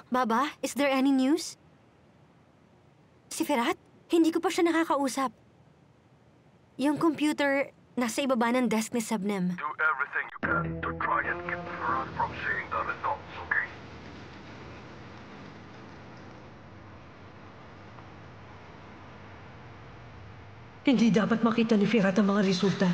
Baba, is there any news? Si Ferat? Hindi ko pa siya nakakausap. Yung computer, nasa ibaba ng desk ni Sebnem. Do everything you can to try and keep Ferat from seeing the results, okay? Hindi dapat makita ni Ferat ang mga resulta.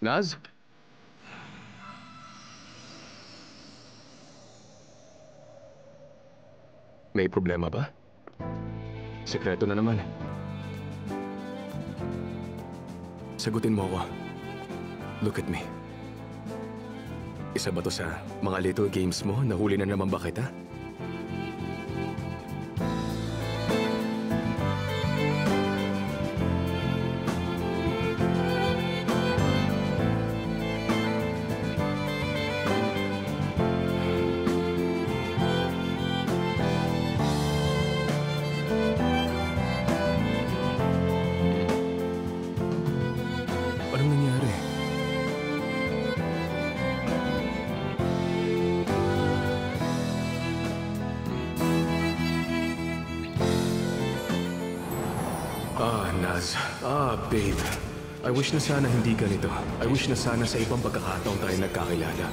Naz? May problema ba? Sekreto na naman. Sagutin mo ako. Look at me. Isa ba to sa mga little games mo? Nahuli na naman ba kita? Anong nangyari? Naz. Babe. I wish na sana hindi ganito. I wish na sana sa ibang pagkakataon tayo nagkakilala.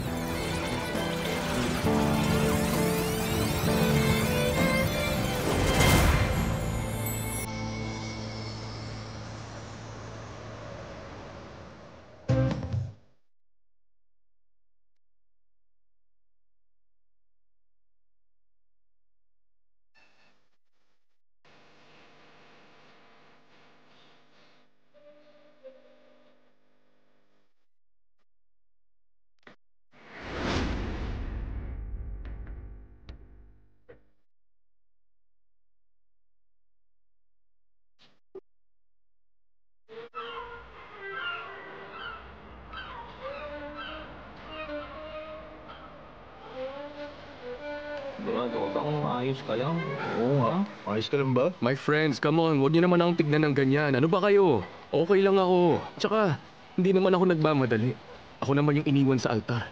Ayos ka lang. Oo nga. Ayos ka lang ba? My friends, come on. Huwag niyo naman akong tignan ng ganyan. Ano ba kayo? Okay lang ako. Tsaka, hindi naman ako nagmamadali. Ako naman yung iniwan sa altar.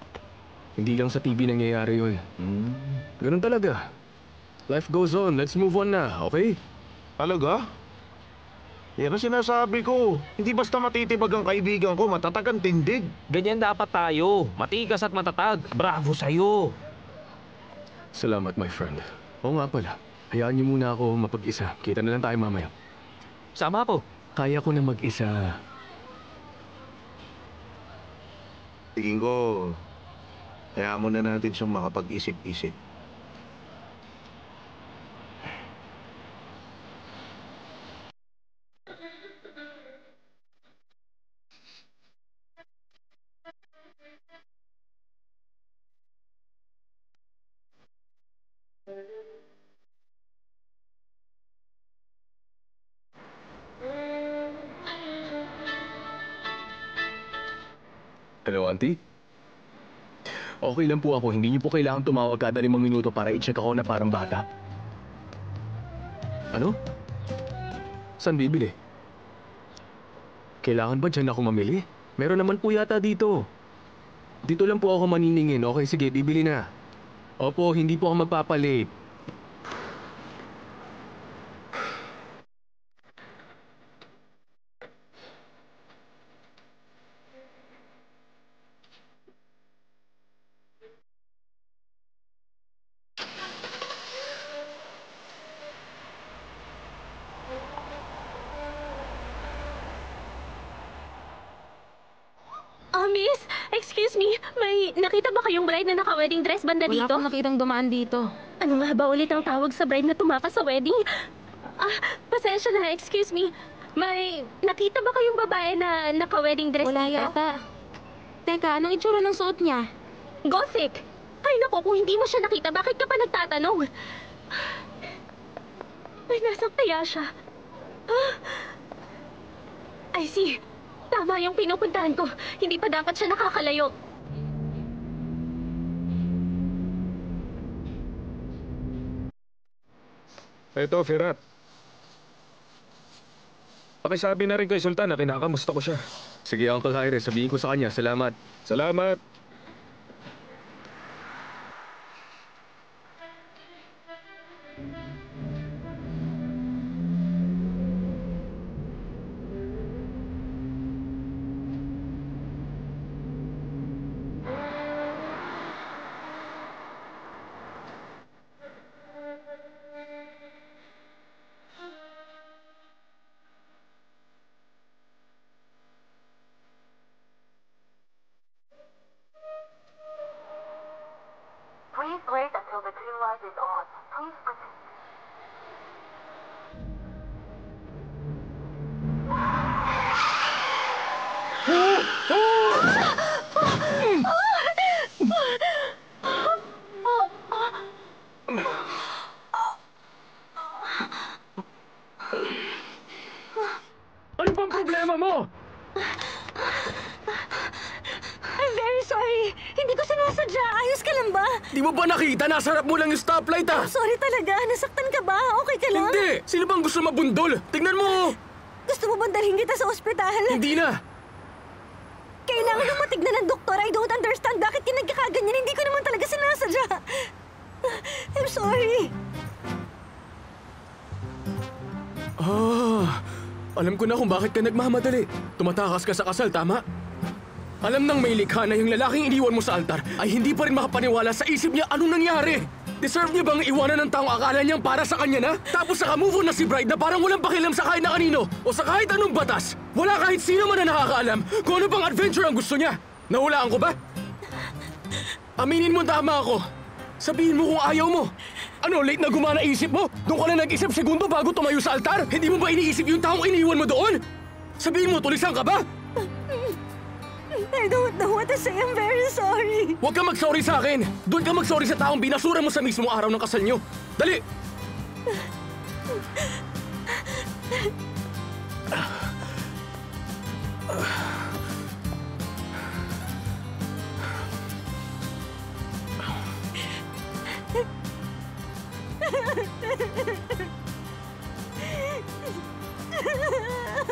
Hindi lang sa TV nangyayari yun. Ganun talaga. Life goes on. Let's move on na, okay? Talaga? Yan ang sinasabi ko. Hindi basta matitibag ang kaibigan ko, matatag ang tindig. Ganyan dapat tayo. Matigas at matatag. Bravo sa'yo. Salamat, my friend. Oo nga pala. Hayaan niyo muna ako mapag-isa. Kita na lang tayo mamaya. Sama ko. Kaya ko na mag-isa. Tingin ko, hayaan mo na natin siyang makapag-isip-isip. Hello, auntie? Okay lang po ako. Hindi niyo po kailangan tumawag kada 5 minuto para i-check ako na parang bata. Ano? Saan bibili? Kailangan ba dyan ako mamili? Meron naman po yata dito. Dito lang po ako maniningin. Okay, sige, bibili na. Opo, hindi po ako magpapalate. Miss, excuse me, may nakita ba kayong bride na naka-wedding dress banda Wala dito? akong nakitang dumaan dito. Ano nga ba ulit ang tawag sa bride na tumakas sa wedding? Pasensya na, excuse me. May nakita ba kayong babae na naka-wedding dress Wala dito? yata. Teka, anong itsura ng suot niya? Gothic! Ay nako, kung hindi mo siya nakita, bakit ka pa nagtatanong? Ay, nasan kaya siya? I see. Tama yung pinupuntahan ko. Hindi pa dapat siya nakakalayo. Eto, Firat. Pakisabi na rin kay Sultan na kinakamusta ko siya. Sige, Uncle Jaire, sabihin ko sa kanya. Salamat. Salamat. Please wait until the green light is on. Please proceed. Ano bang problema mo? I'm very sorry. Hindi ko sinasadya. Ayos ka lang ba? Di mo ba nakita? Nasa harap mo lang yung stoplight ah! Sorry talaga. Nasaktan ka ba? Okay ka lang? Hindi! Sino bang gusto mabundol? Tingnan mo! Gusto mo bang dalhin kita sa ospital? Hindi na! Kailangan nang matignan ng doktor. I don't understand bakit ka nagkakaganyan. Hindi ko naman talaga sinasadya. I'm sorry. Alam ko na kung bakit ka nagmamadali. Tumatakas ka sa kasal, tama? Alam nang may likha na yung lalaking iniwan mo sa altar ay hindi pa rin makapaniwala sa isip niya anong nangyari. Deserve niya bang iwanan ng taong akala niyang para sa kanya na? Tapos saka-move on na si bride na parang walang pakialam sa kahit na kanino o sa kahit anong batas. Wala kahit sino man na nakakaalam kung ano bang adventure ang gusto niya. Nahulaan ko ba? Aminin mo tama ako. Sabihin mo kung ayaw mo. Ano, late na gumana isip mo? Doon ka na nag-isip segundo bago tumayo sa altar? Hindi mo ba iniisip yung taong iniwan mo doon? Sabihin mo, tulisan ka ba? I don't know what to say. I'm very sorry. Huwag ka mag-sorry sa akin. Doon ka mag-sorry sa taong binasura mo sa mismong araw ng kasal niyo. Dali!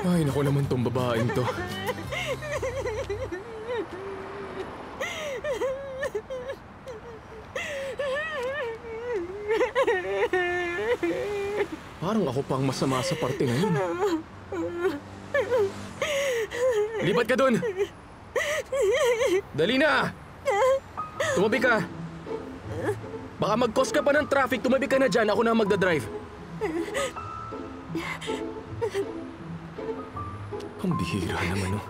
Ay, naku naman tong babaeng to. Parang ako pang masama sa parte na yun. Lipat ka dun! Dali na! Tumabi ka! Baka mag-cause ka pa ng traffic, tumabi ka na dyan, ako na magdadrive. Ang bihira naman, no?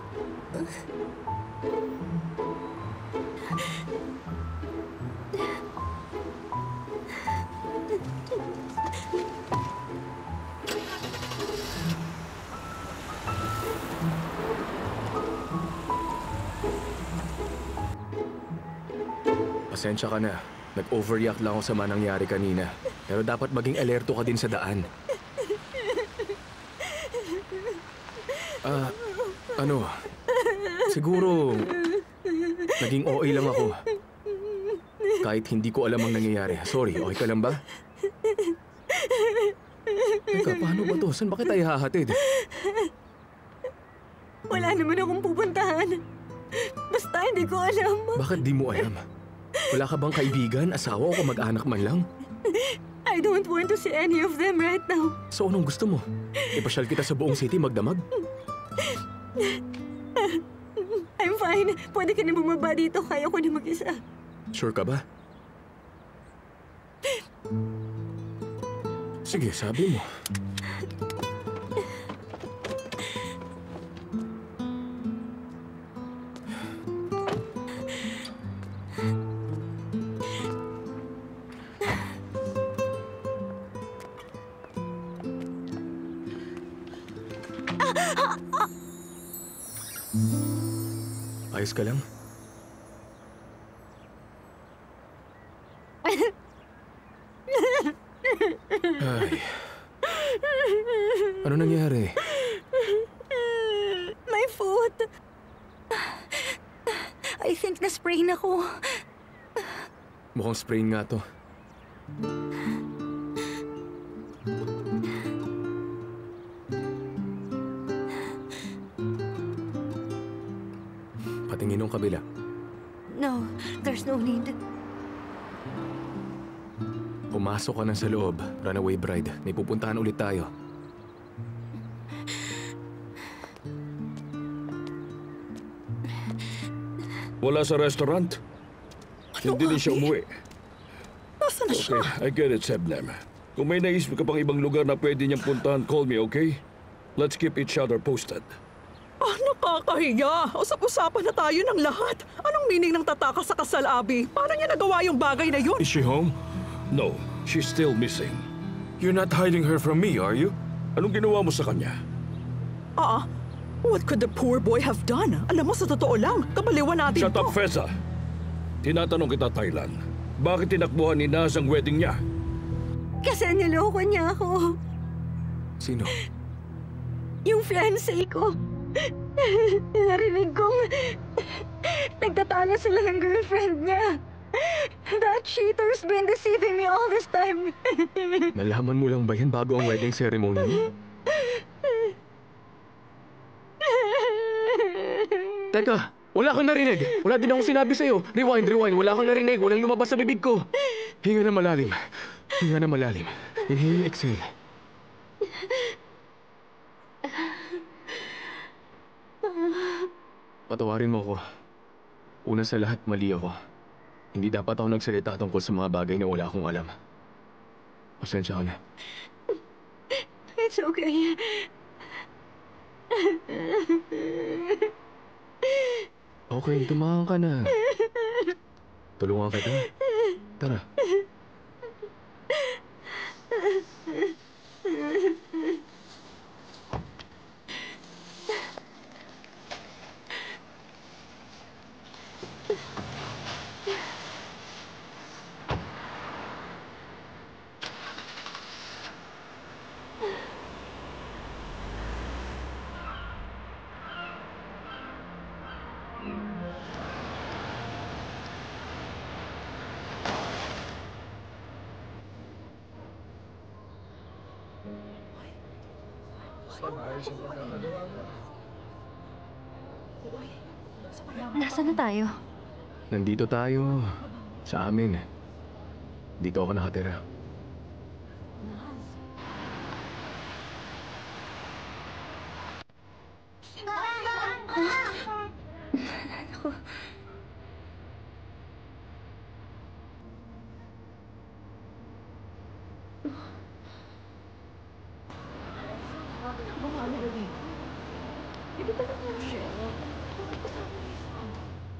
Pasensya ka na. Nag-overreact lang ako sa mga nangyari kanina. Pero dapat maging alerto ka din sa daan. Siguro, Naging OA lang ako. Kahit hindi ko alam ang nangyayari. Sorry, okay ka lang ba? Teka, paano ba to? Saan ba kita ihahatid? Wala naman akong pupuntahan. Basta hindi ko alam. Bakit di mo alam? Wala ka bang kaibigan, asawa o kamag-anak man lang? I don't want to see any of them right now. So anong gusto mo? Ipasyal kita sa buong city magdamag? I'm fine. Pwede ka na bumaba dito. Kaya ko na mag-isa. Sure ka ba? Sige, sabi mo. Ayos ka lang? Ay. Ano nangyari? My foot. I think na-sprain ako. Mukhang sprain nga to. Patingin ng kabila. No, there's no need. Pumasok ka na sa loob, Runaway Bride. May pupuntahan ulit tayo. Wala sa restaurant? Hindi din siya umuwi. Nasaan na siya? Okay, I get it, Sebnem. Kung may naisip ka pang ibang lugar na pwede niyang puntahan, call me, okay? Let's keep each other posted. Nakakahiya. Usap-usapan na tayo ng lahat. Anong meaning ng tataka sa kasal, Abby? Paano niya nagawa yung bagay na yun? Is she home? No, she's still missing. You're not hiding her from me, are you? Anong ginawa mo sa kanya? What could the poor boy have done? Alam mo, sa totoo lang, kabaliwan natin Shut to. up, Feza! Tinatanong kita, Thailand. Bakit tinakbuhan ni Naz ang wedding niya? Kasi niloko niya ako. Sino? Yung fiancé ko. Narinig kong nagtatalo sila ng girlfriend niya. That cheater's been deceiving me all this time. Nalaman mo lang ba yan bago ang wedding ceremony niyo? Teka, wala kang narinig. Wala din akong sinabi sa'yo. Rewind. Wala kang narinig. Walang lumabas sa bibig ko. Hinga na malalim. Inhale, exhale. Patawarin mo ako. Una sa lahat, mali ako. Hindi dapat ako nagsalita tungkol sa mga bagay na wala akong alam. Pasensya ka na. It's okay. Okay, tumahan ka na. Tulungan kita. Tara. Nasaan na tayo? Nandito tayo. Sa amin. Dito ako nakatira.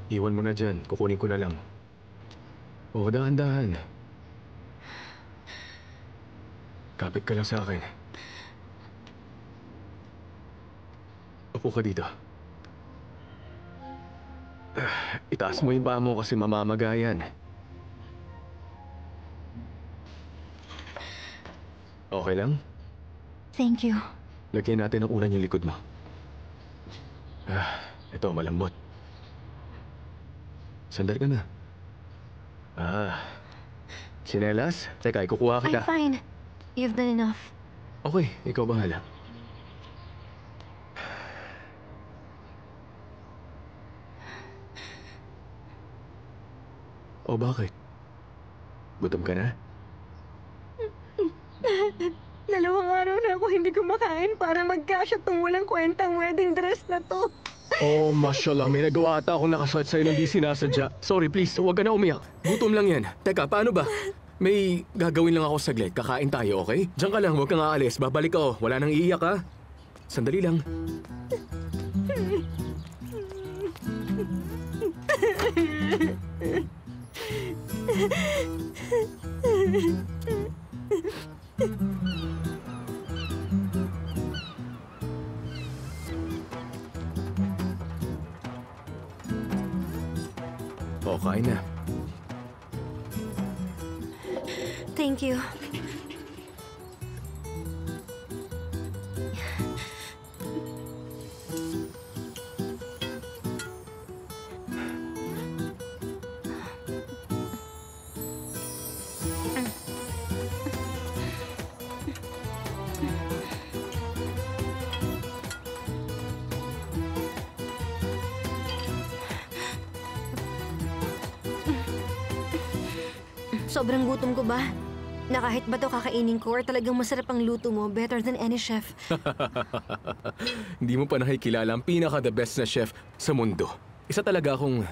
Iwan mo na dyan. Kukunin ko na lang. Oo, dahan-dahan. Kapit ka lang sa akin. Upo ka dito. Itaas mo yung paa mo kasi mamamagayan. Okay lang? Thank you. Lagyan natin ang unan yung likod mo. Ito, malambot. Sandali ka na. Sinelas? Teka, ikukuha I'm kita. fine. You've done enough. Okay, ikaw bahala. O bakit? Gutom ka na? Dalawang araw na ako hindi kumakain para mag-cash at walang kwentang wedding dress na to. Oh, mashallah. May nagawa ata akong nakasuot sa'yo nang di sinasadya. Sorry, please. Huwag ka na umiyak. Gutom lang yan. Teka, paano ba? May gagawin lang ako saglit. Kakain tayo, okay? Diyan ka lang. Huwag kang aalis. Babalik ako. Wala nang iiyak, ha? Sandali lang. O, kain na. Thank you. Sobrang gutom ko ba? Na kahit ba to kakainin ko or talagang masarap ang luto mo, better than any chef. Hindi mo pa nakikilala ang pinaka-the best na chef sa mundo. Isa talaga akong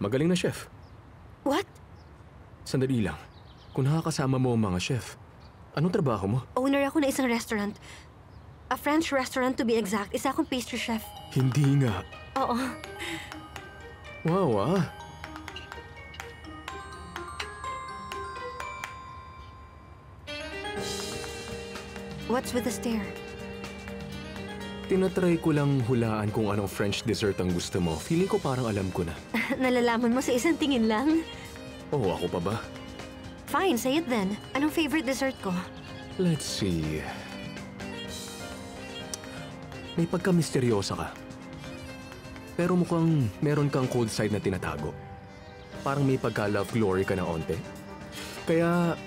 magaling na chef. What? Sandali lang. Kung nakakasama mo ang mga chef, anong trabaho mo? Owner ako na isang restaurant. A French restaurant to be exact. Isa akong pastry chef. Hindi nga. Oo. Wow, What's with the stare? Tinatry ko lang hulaan kung anong French dessert ang gusto mo. Feeling ko parang alam ko na. Nalalaman mo sa isang tingin lang? Oh, ako pa ba? Fine, say it then. Anong favorite dessert ko? Let's see. May pagka-misteryosa ka. Pero mukhang meron kang cold side na tinatago. Parang may pagka-love glory ka na onte. Kaya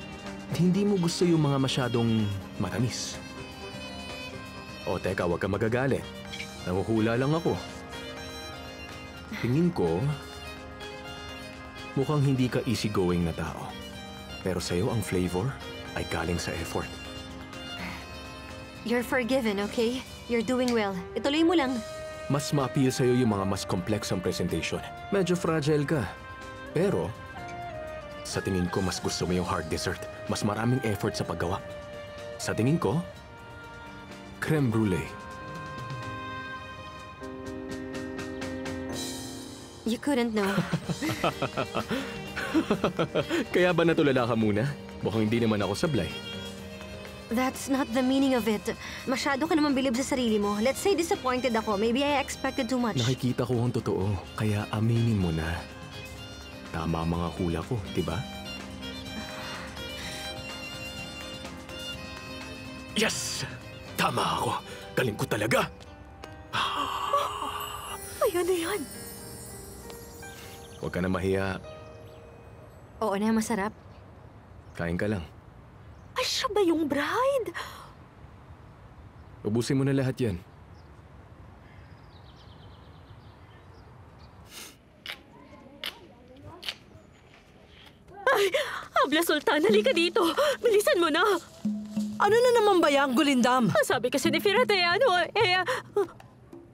hindi mo gusto yung mga masyadong matamis. O teka, huwag ka magagalit. Nanguhula lang ako. Tingin ko, mukhang hindi ka easygoing na tao. Pero sa'yo ang flavor ay galing sa effort. You're forgiven, okay? You're doing well. Ituloy mo lang. Mas ma-appeal sa'yo yung mga mas complex ang presentation. Medyo fragile ka. Pero, sa tingin ko mas gusto mo yung hard dessert. Mas maraming effort sa paggawa. Sa tingin ko, creme brulee. You couldn't know. Kaya ba natulala ka muna? Mukhang hindi naman ako sablay. That's not the meaning of it. Masyado ka naman bilib sa sarili mo. Let's say disappointed ako. Maybe I expected too much. Nakikita ko ang totoo, kaya aminin mo na. Tama ang mga hula ko, di ba? Yes! Tama ako. Galing ko talaga. Ayan na yan. Huwag ka na mahiya. Oo na, masarap. Kain ka lang. Ay, siya ba yung bride? Ubusin mo na lahat yan. Ay, Habla Sultan, halika dito. Bilisan mo na. Ano na naman ba yan, Gulindam? Sabi kasi ni Firat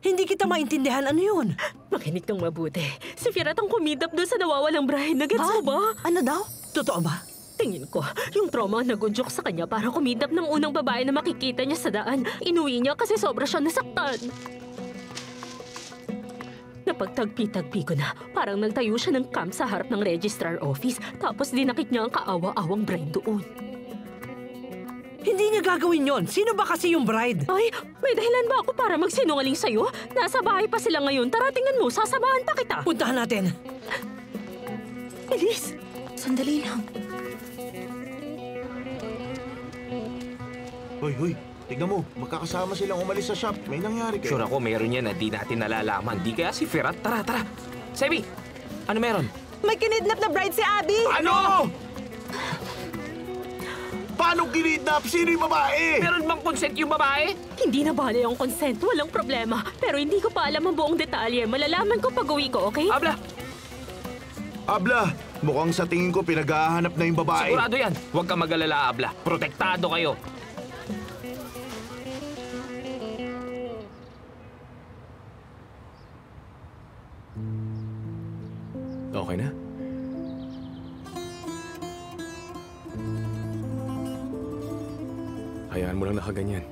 Hindi kita maintindihan ano yun. makinig kang mabuti. Si Firat ang kumidap doon sa nawawalang bride. Nagets mo ba? Ano daw? Totoo ba? Tingin ko, yung trauma ang nagunjok sa kanya para kumidap ng unang babae na makikita niya sa daan. Inuwi niya kasi sobra siya nasaktan. Napagtagpi-tagpi ko na. Parang nagtayo siya ng camp sa harap ng registrar office. Tapos dinakit niya ang kaawa-awang bride doon. Hindi niya gagawin yon. Sino ba kasi yung bride? Ay, may dahilan ba ako para magsinungaling sa'yo? Nasa bahay pa sila ngayon. Tara, tingnan mo. Sasamahan pa kita. Puntahan natin. Elise, Sandali lang. Hoy, tignan mo. Magkakasama silang umalis sa shop. May nangyari kayo. Sure ako, meron yan na di natin nalalaman. Di kaya si Firat. Tara. Sebi, ano meron? May kinidnap na bride si Abby! Ano? Paano kinidnap? Sino yung babae? Meron bang consent yung babae? Hindi na bale yung consent, walang problema. Pero hindi ko pa alam ang buong detalye. Malalaman ko pag uwi ko, okay? Abla, Abla, mukhang sa tingin ko pinaghahanap na yung babae. sigurado yan. Huwag ka mag-alala, Abla. Protektado kayo. Okay na? Hayaan mo lang nakaganyan.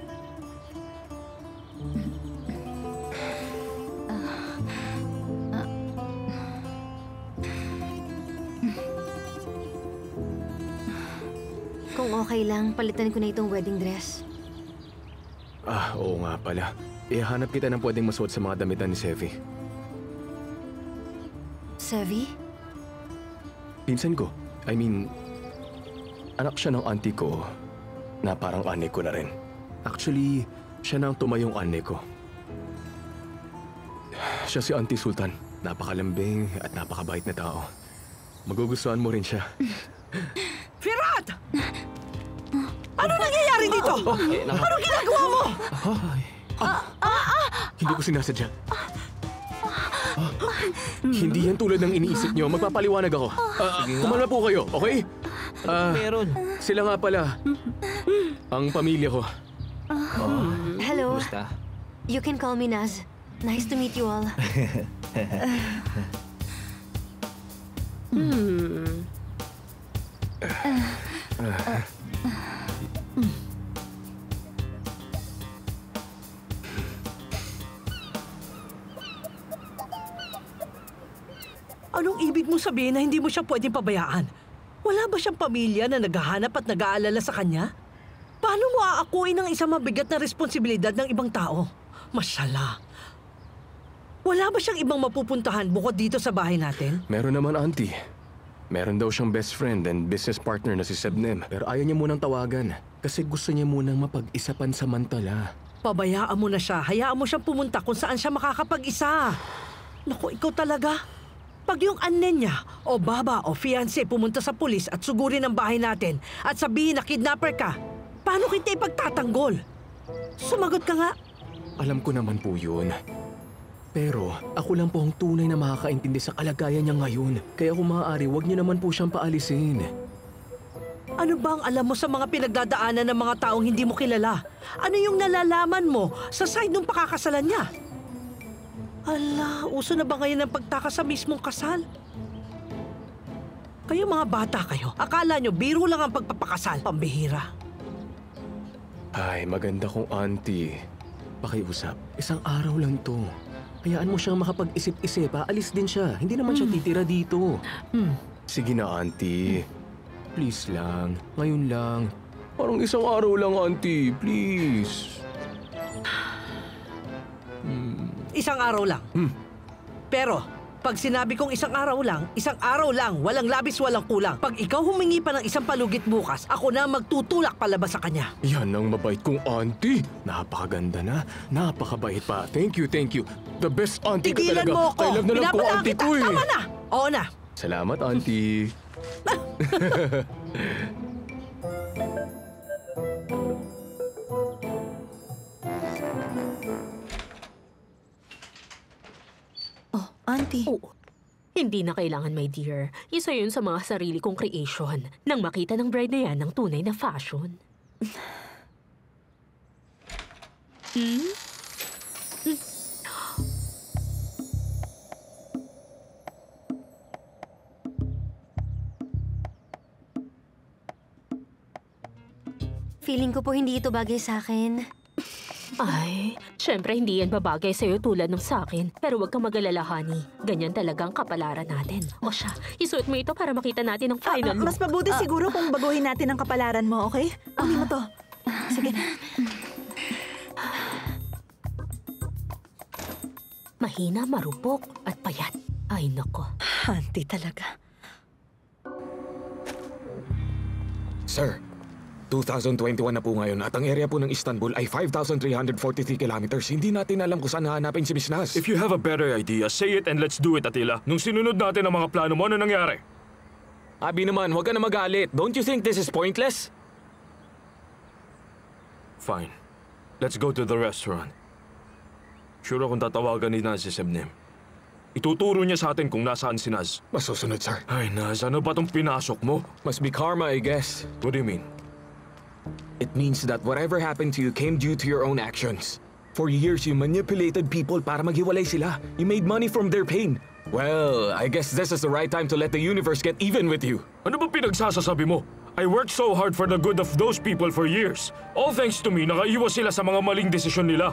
Kung okay lang, palitan ko na itong wedding dress. Oo nga pala. Ihanap kita ng pwedeng masuot sa mga damitan ni Sevi. Sevi? Pinsan ko. I mean, anak siya ng auntie ko na parang ane ko na rin. Actually, siya na ang tumayong ane ko. Siya si Auntie Sultan. Napakalambing at napakabait na tao. Magugustuhan mo rin siya. Firat! Ano nangyayari dito? Ano ginagawa mo? Hindi ko sinasadya. Hindi yan tulad ng iniisip nyo. Magpapaliwanag ako. Kumalma po kayo, okay? Meron. Sila nga pala. Ang pamilya ko. Hello. Basta. You can call me Naz. Nice to meet you all. Anong ibig mong sabihin na hindi mo siya pwedeng pabayaan? Wala ba siyang pamilya na naghahanap at nag-aalala sa kanya? Paano mo aakuin ang isang mabigat na responsibilidad ng ibang tao? Masyala. Wala ba siyang ibang mapupuntahan bukod dito sa bahay natin? Meron naman, auntie. Meron daw siyang best friend and business partner na si Sebnem. Pero ayaw niya munang tawagan. Kasi gusto niya munang mapag-isa pansamantala. Pabayaan mo na siya. Hayaan mo siyang pumunta kung saan siya makakapag-isa. Naku, ikaw talaga. Pag yung annen niya, o baba, o fiancé pumunta sa pulis at sugurin ang bahay natin at sabihin na kidnapper ka, paano kita ipagtatanggol? Sumagot ka nga. Alam ko naman po yun. Pero ako lang po ang tunay na makakaintindi sa kalagayan niya ngayon. Kaya kung maaari, huwag niyo naman po siyang paalisin. Ano ba ang alam mo sa mga pinagdadaanan ng mga taong hindi mo kilala? Ano yung nalalaman mo sa side ng pakakasalan niya? Ala, uso na ba ngayon ang pagtaka sa mismong kasal? Kayo mga bata kayo, akala nyo biro lang ang pagpapakasal, pambihira. Ay, maganda kong auntie. Pakiusap, isang araw lang to. Hayaan mo siyang makapag-isip-isip, aalis din siya. Hindi naman siya titira dito. Sige na, auntie. Please lang, ngayon lang. Parang isang araw lang, auntie. Please. Isang araw lang. Pero, pag sinabi kong isang araw lang, walang labis, walang kulang. Pag ikaw humingi pa ng isang palugit bukas, ako na magtutulak palabas sa kanya. Yan ang mabait kong auntie. Napakaganda na, napakabait pa. Thank you, thank you. The best auntie ka Tigilan talaga. mo ako! I love na love ko Binabanaan auntie kita! ko eh. Tama na! Oo na! Salamat, auntie. Auntie. Oo. Hindi na kailangan, my dear. Isa yun sa mga sarili kong creation. Nang makita ng bride na yan ng tunay na fashion. Feeling ko po hindi ito bagay sa akin. Ay, syempre hindi yan babagay sa'yo tulad ng sa'kin. Pero huwag kang mag-alala, honey. Ganyan talaga ang kapalaran natin. O siya, isuot mo ito para makita natin ang final look. Mas mabuti siguro kung baguhin natin ang kapalaran mo, okay? Kunin mo to. Sige. Mahina, marupok, at payat. Ay, nako. Auntie talaga. Sir, 2021 na po ngayon at ang area po ng Istanbul ay 5,343 kilometers. Hindi natin alam kung saan hahanapin si Miss Naz. If you have a better idea, say it and let's do it, Attila. Nung sinunod natin ang mga plano mo, ano nangyari? Abi naman, huwag ka na magalit. Don't you think this is pointless? Fine. Let's go to the restaurant. Sure akong tatawagan ni Naz si Sebnem. Ituturo niya sa atin kung nasaan si Naz. Masusunod, sir. Ay, Naz, ano ba tong pinasok mo? Must be karma, I guess. What do you mean? It means that whatever happened to you came due to your own actions. For years, you manipulated people para maghiwalay sila. You made money from their pain. Well, I guess this is the right time to let the universe get even with you. Ano ba pinagsasasabi mo? I worked so hard for the good of those people for years. All thanks to me, nakaiwas sila sa mga maling desisyon nila.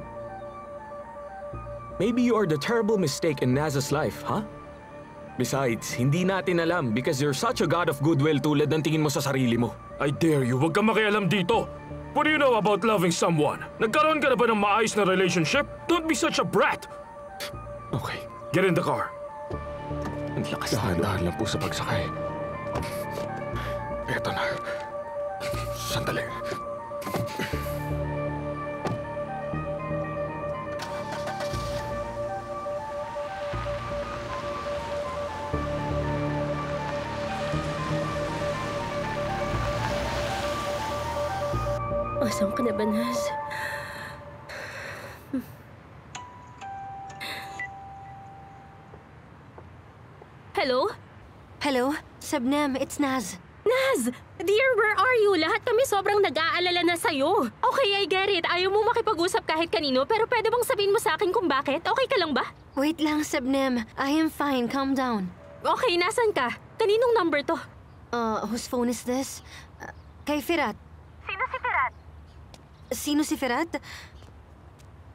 Maybe you are the terrible mistake in Naz's life, huh? Besides, hindi natin alam because you're such a god of goodwill tulad ng tingin mo sa sarili mo. I dare you, huwag kang makialam dito. What do you know about loving someone? Nagkaroon ka na ba ng maayos na relationship? Don't be such a brat! Okay. Get in the car. Ang lakas na. Dahan-dahan lang po sa pagsakay. Eto na. Sandali. Asan ka na ba, Naz? Hello? Hello? Sebnem, it's Naz. Naz! Dear, where are you? Lahat kami sobrang nag-aalala na sa'yo. Okay, I get it. Ayaw mo makipag-usap kahit kanino, pero pwede bang sabihin mo sa akin kung bakit? Okay ka lang ba? Wait lang, Sebnem. I am fine. Calm down. Okay, nasan ka? Kaninong number to? Whose phone is this? Kay Firat. Sino si Firat? Sino si Firat?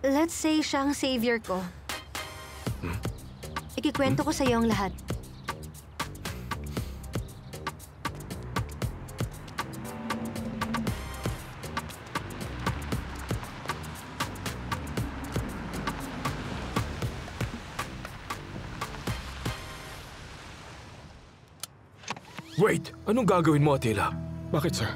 Let's say siya ang savior ko. Ikikwento ko sa iyo ang lahat. Wait! Anong gagawin mo, Attila? Bakit, sir?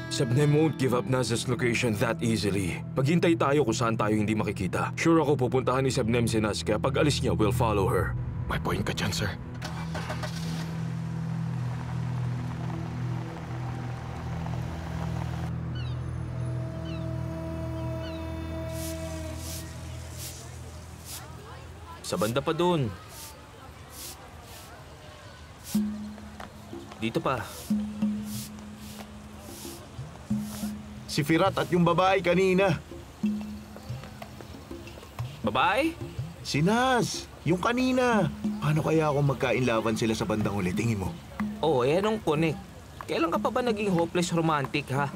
Sebnem won't give up Naz's location that easily. Maghintay tayo kung saan tayo hindi makikita. Sure ako pupuntahan ni Sebnem si Naz, kaya pag alis niya, we'll follow her. May point ka dyan, sir. Sa banda pa dun. Dito pa. Si Firat at yung babae kanina. Babae? Si Naz, yung kanina. Paano kaya kung magkainlaban sila sa bandang huli? Tingin mo? Oh, anong connect? Kailan ka pa ba naging hopeless romantic, ha?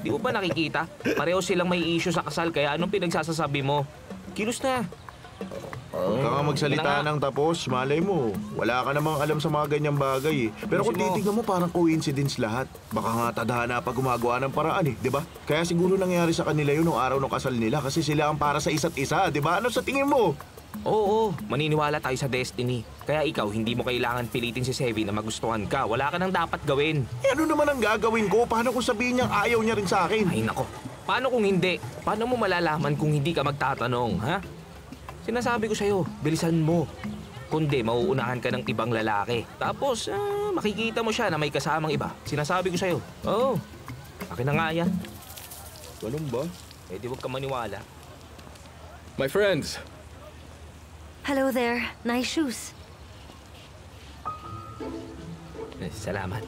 Di mo ba nakikita? Pareho silang may issue sa kasal, kaya anong pinagsasasabi mo? Kilos na. Huwag ka nga magsalita ng tapos, malay mo. Wala ka namang alam sa mga ganyang bagay eh. Pero kung titignan mo, parang coincidence lahat. Baka nga tadhana pa gumagawa ng paraan eh, di ba? Kaya siguro nangyari sa kanila yun nung araw ng kasal nila kasi sila ang para sa isa't isa, di ba? Ano sa tingin mo? Oo, maniniwala tayo sa destiny. Kaya ikaw, hindi mo kailangan pilitin si Sevi na magustuhan ka. Wala ka nang dapat gawin. Eh ano naman ang gagawin ko? Paano kung sabihin niyang ayaw niya rin sa akin? Ay nako, paano kung hindi? Paano mo malalaman kung hindi ka magtatanong, ha? Sinasabi ko sa'yo, bilisan mo. Kundi, mauunahan ka ng ibang lalaki. Tapos, makikita mo siya na may kasamang iba. Sinasabi ko sa'yo. Oo, akin na nga yan. Ganun ba? Eh, di huwag ka maniwala. My friends, Hello there. Nice shoes. Salamat.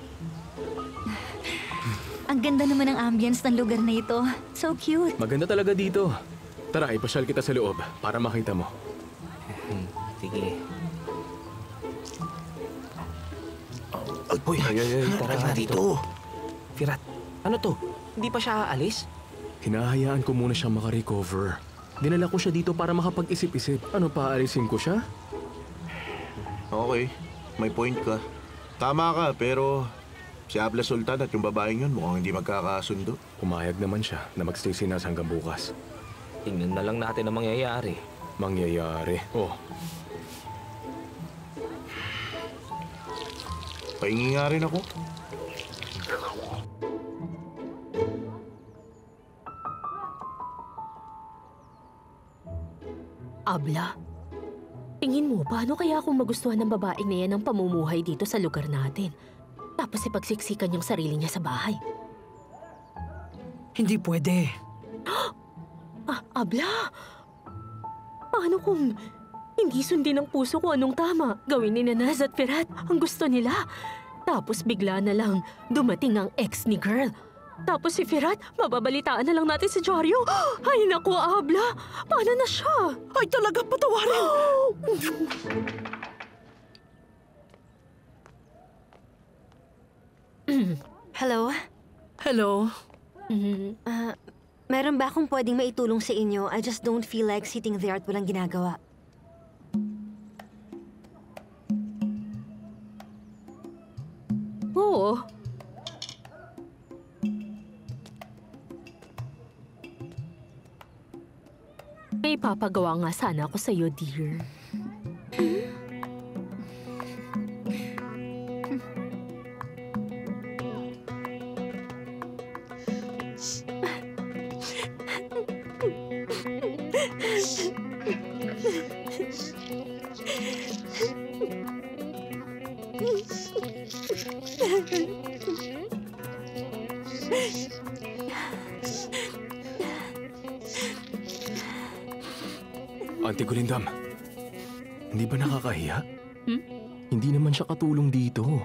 Ang ganda naman ng ambience ng lugar na ito. So cute. maganda talaga dito. Tara, ipasyal kita sa loob para makita mo. Sige. Uy, Tara dito. Firat, ano to? Hindi pa siya aalis? Hinahayaan ko muna siyang makarecover. Dinala ko siya dito para makapag-isip-isip. Ano, paalisin ko siya? Okay, may point ka. Tama ka, pero si Abla Sultan at yung babaeng yun mukhang hindi magkakasundo. Pumayag naman siya na magstay si Naz hanggang bukas. Tingnan na lang natin ang mangyayari. Mangyayari? Oh, Pahingi nga rin ako. Abla, tingin mo, paano kaya kung magustuhan ng babaeng na yan ang pamumuhay dito sa lugar natin? Tapos ipagsiksikan yung sarili niya sa bahay. Hindi pwede. Abla, paano kung hindi sundin ng puso ko anong tama? Gawin ni Naz at Firat ang gusto nila. Tapos bigla na lang dumating ang ex ni Girl. Tapos si Firat, mababalitaan na lang natin si Jaryo. Ay naku, Abla, paano na siya? Ay talaga, patawarin! Hello? Hello? Meron ba akong pwedeng maitulong sa inyo? I just don't feel like sitting there at walang ginagawa. Oo. May papagawa nga sana ako sa'yo, dear. Auntie Gulindam, hindi ba nakakahiya? Hindi naman siya katulong dito.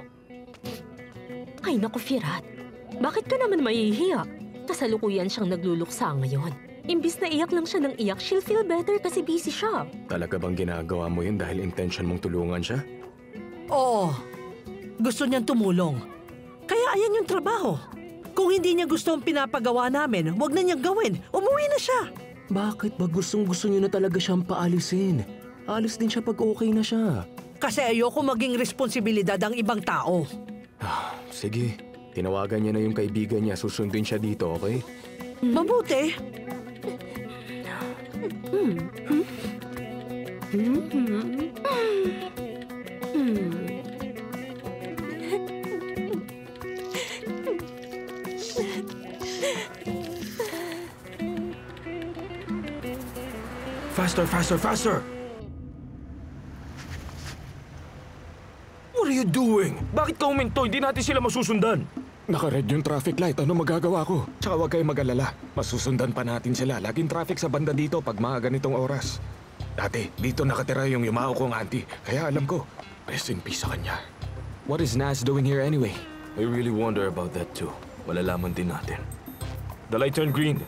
Ay naku, Firat. Bakit ka naman mahihiya? Kasalukuyan siyang nagluluksa ngayon. Imbis na iyak lang siya ng iyak, she'll feel better kasi busy siya. Talaga bang ginagawa mo yun dahil intention mong tulungan siya? Oo. Gusto niyang tumulong. Kaya ayan yung trabaho. Kung hindi niya gusto ang pinapagawa namin, huwag na niyang gawin. Umuwi na siya. Bakit ba gustong-gusto niyo na talaga siyang paalisin? Alis din siya pag okay na siya. Kasi ayoko maging responsibilidad ang ibang tao. Sige, tinawagan niya na yung kaibigan niya. Susundin siya dito, okay? Mabuti. Faster, faster, faster! What are you doing? Bakit ka huminto? Hindi natin sila masusundan. Naka-red yung traffic light. Ano magagawa ko? Tsaka huwag kayong mag-alala. Masusundan pa natin sila. Laging traffic sa banda dito pag mga ganitong oras. Dati, dito nakatira yung yumao kong auntie. Kaya alam ko, rest in peace sa kanya. What is Naz doing here anyway? I really wonder about that too. Malalaman din natin. The light turned green.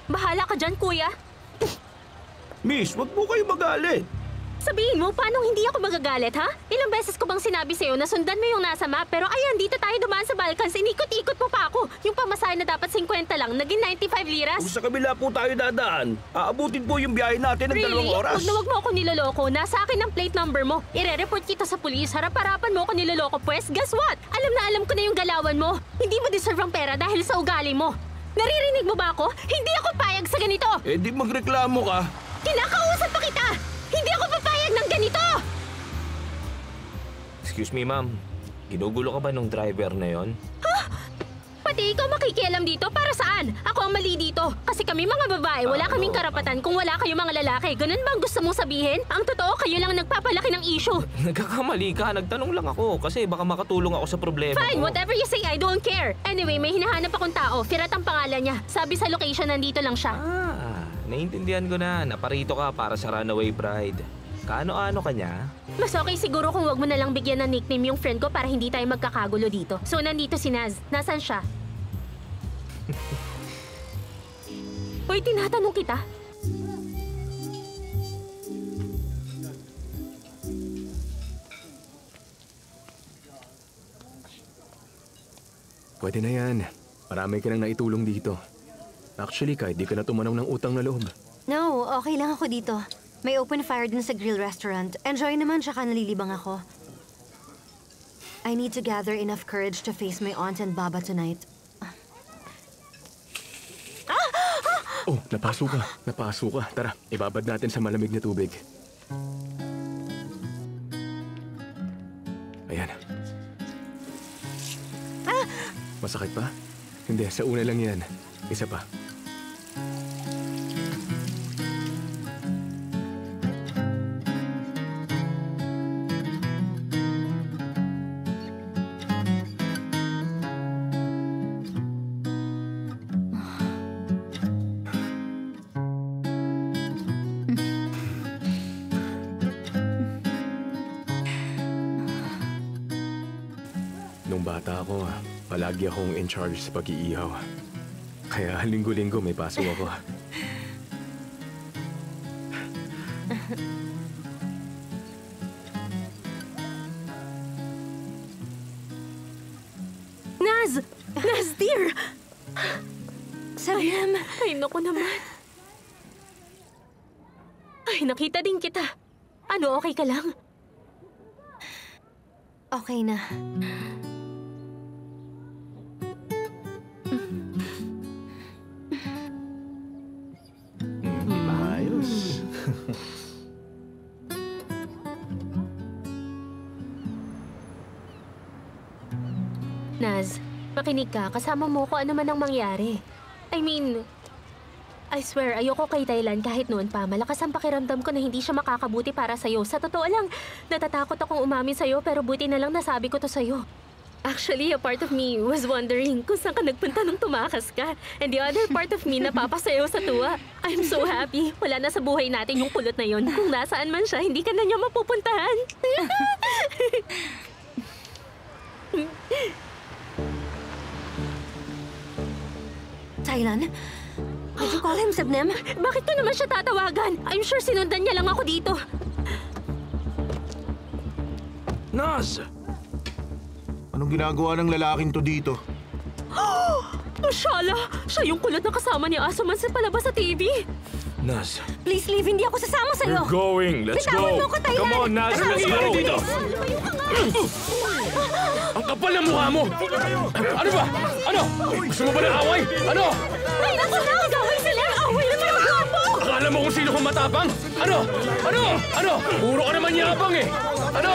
Bahala ka dyan, kuya. Miss, wag mo kayo magalit. Sabihin mo, paano hindi ako magagalit, ha? Ilang beses ko bang sinabi sa'yo na sundan mo yung nasa map? Pero ayan, dito tayo dumaan sa Balkans, inikot-ikot mo pa ako. Yung pamasahe na dapat 50 lang, naging 95 liras. Kung sa kabila po tayo dadaan, aabutin po yung biyahe natin ng Really? 2 oras. Huwag mo ako niloloko. Nasa akin ang plate number mo. Ire-report kita sa pulis. Harap-harapan mo ako niloloko. Pues, guess what? Alam na alam ko na yung galawan mo. Hindi mo deserve ang pera dahil sa ugali mo. Naririnig mo ba ako? Hindi ako payag sa ganito! Eh di magreklamo ka. Kinakausap pa kita! Hindi ako papayag ng ganito! Excuse me, ma'am. Ginugulo ka ba nung driver na yon? Pati ikaw makikialam dito? Para saan? Ako ang mali dito. Kasi kami mga babae, wala kaming karapatan kung wala kayo mga lalaki. Ganun ba ang gusto mong sabihin? Ang totoo, kayo lang nagpapalaki ng issue. Nagkakamali ka. Nagtanong lang ako kasi baka makatulong ako sa problema Fine, ko. whatever you say, I don't care. Anyway, may hinahanap akong tao. Firat ang pangalan niya. Sabi sa location, nandito lang siya. Naiintindihan ko na. Naparito ka para sa runaway bride. Kaano-ano ka niya? Mas okay siguro kung wag mo na lang bigyan ng nickname yung friend ko para hindi tayo magkakagulo dito. So, nandito si Naz. Nasaan siya? Uy, tinatanong kita. Pwede na yan. Marami ka nang naitulong dito. Actually, kahit di ka na tumanaw ng utang na loob. No, okay lang ako dito. May open fire din sa grill restaurant. Enjoy naman, tsaka nalilibang ako. I need to gather enough courage to face my aunt and Baba tonight. Oh, napaso ka. Napaso ka. Tara, ibabad natin sa malamig na tubig. Ayan. Masakit pa? Hindi, sa una lang yan. Isa pa. Nung bata ako, palagi akong in charge sa pag-iihaw. Kaya linggo-linggo may pasok ako. Naz! Naz, dear! Sabnem! Ay, naku naman. Ay, nakita din kita. Ano, okay ka lang? Okay na. Ayos. Naz, makinig ka. Kasama mo ko ano man ang mangyari. I swear, ayoko kay Thailand kahit noon pa. Malakas ang pakiramdam ko na hindi siya makakabuti para sa'yo. Sa totoo lang, natatakot akong umamin sa'yo pero buti na lang nasabi ko to sa'yo. Actually, a part of me was wondering kung saan ka nagpunta nung tumakas ka. And the other part of me napapasayaw sa tuwa. I'm so happy. Wala na sa buhay natin yung kulot na yon. Kung nasaan man siya, hindi ka na niya mapupuntahan. Thailand? Did you call him Sabnem? Bakit ko naman siya tatawagan? I'm sure sinundan niya lang ako dito. Naz! Anong ginagawa ng lalaking to dito? Mashallah! Siya yung kulot na kasama ni Asuman sa palabas sa TV. Naz. Please leave, hindi ako sasama sa'yo. We're going. Let's Bitawan go. mo ko, Thailand. Come on, Naz. Let's go. dito! Ang kapal ng mukha mo! Ano ba? Ano? Gusto mo ba ng away? Ano? Ay, naku na! Gawin sila! Away naman ang gwapo! Akala mo kung sino kung matapang? Ano? Ano? Ano? Puro ka naman yabang eh! Ano?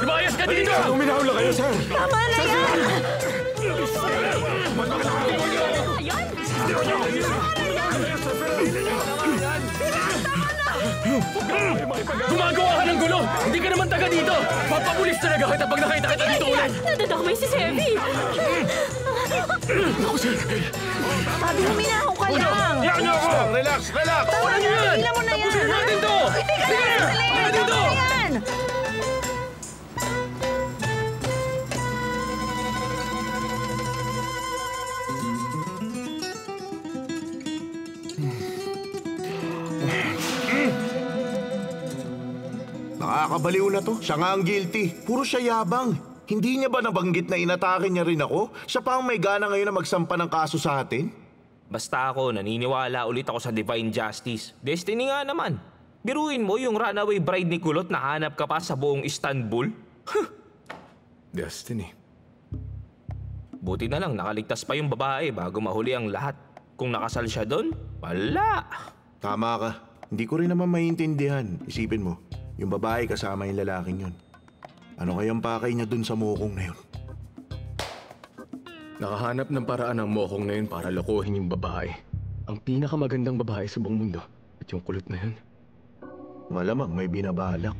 Lumayas ka dito! Uminaw lang kayo, sir. Tama na yan! Gumagawa ka ng gulo! Hindi ka naman taga dito! Papapulis talaga kita pag nakita kita dito ulit! Nadadamay si Sevi! Sabi huminaho ka lang! Yan niyo ako! Relax, relax! Ano yan? Tingnan mo na yan! Tapusin natin to! Teka lang! Sige! Sandali! Ano dito? Tama na yan! Nakakabaliw na to. Siya nga ang guilty. Puro siya yabang. Hindi niya ba nabanggit na inatake niya rin ako? Siya pa ang may gana ngayon na magsampa ng kaso sa atin? Basta ako, naniniwala ulit ako sa divine justice. Destiny nga naman. Biruin mo yung runaway bride ni Kulot na hanap ka pa sa buong Istanbul? Destiny. Buti na lang nakaligtas pa yung babae bago mahuli ang lahat. Kung nakasal siya doon, wala. Tama ka. Hindi ko rin naman maintindihan. Isipin mo, yung babae kasama yung lalaking yun. Ano kayang pakay niya dun sa mokong na yun? Nakahanap ng paraan ang mokong na yun para lokohin yung babae. Ang pinakamagandang babae sa buong mundo. At yung kulot na yun. Malamang may binabalak.